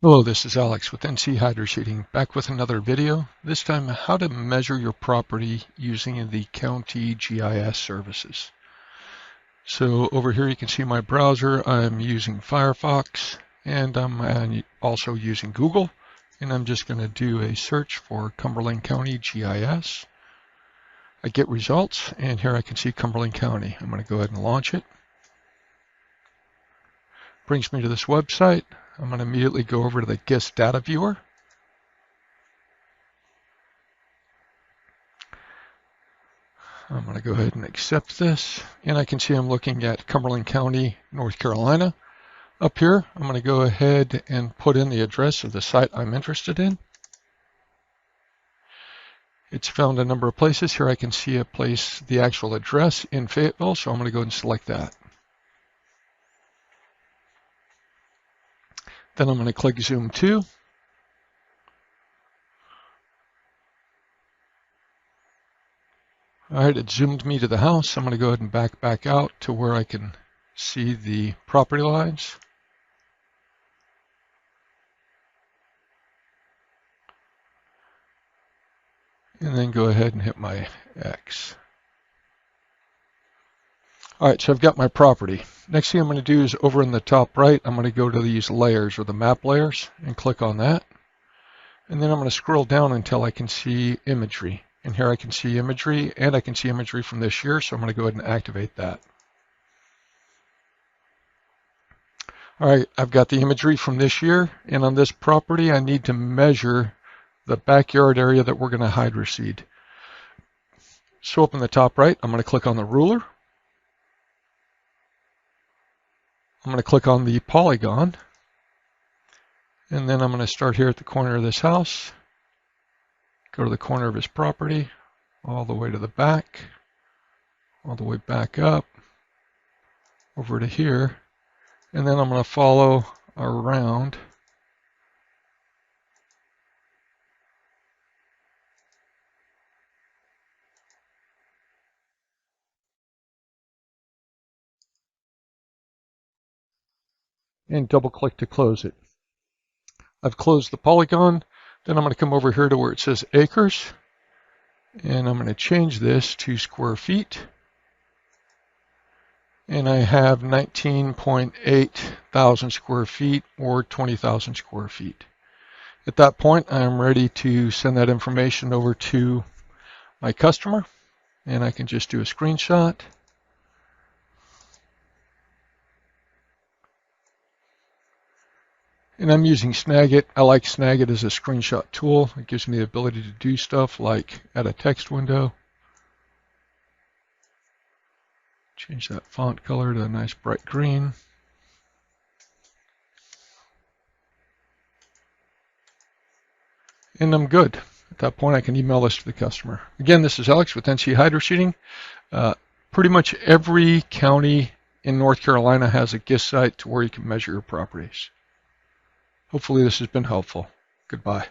Hello, this is Alex with NC Hydroseeding, back with another video. This time, how to measure your property using the County GIS services. So over here you can see my browser. I'm using Firefox, and I'm also using Google. And I'm just going to do a search for Cumberland County GIS. I get results, and here I can see Cumberland County. I'm going to go ahead and launch it. Brings me to this website. I'm going to immediately go over to the GIS data viewer. I'm going to go ahead and accept this, and I can see I'm looking at Cumberland County, North Carolina. Up here, I'm going to go ahead and put in the address of the site I'm interested in. It's found a number of places. Here I can see a place, the actual address in Fayetteville, so I'm going to go ahead and select that. Then I'm going to click Zoom to. All right, it zoomed me to the house. I'm going to go ahead and back out to where I can see the property lines. And then go ahead and hit my X. All right, so I've got my property. Next thing I'm going to do is over in the top right, I'm going to go to these layers or the map layers and click on that. And then I'm going to scroll down until I can see imagery. And here I can see imagery, and I can see imagery from this year, so I'm going to go ahead and activate that. All right, I've got the imagery from this year, and on this property I need to measure the backyard area that we're going to hydroseed. So up in the top right, I'm going to click on the ruler. I'm going to click on the polygon, and then I'm going to start here at the corner of this house, go to the corner of his property, all the way to the back, all the way back up, over to here, and then I'm going to follow around and double click to close it. I've closed the polygon. Then I'm going to come over here to where it says acres, and I'm going to change this to square feet. And I have 19.8 thousand square feet or 20,000 square feet. At that point, I'm ready to send that information over to my customer, and I can just do a screenshot. And I'm using Snagit. I like Snagit as a screenshot tool. It gives me the ability to do stuff like add a text window. Change that font color to a nice bright green. And I'm good. At that point, I can email this to the customer. Again, this is Alex with NC Hydroseeding. Pretty much every county in North Carolina has a GIS site to where you can measure your properties. Hopefully this has been helpful. Goodbye.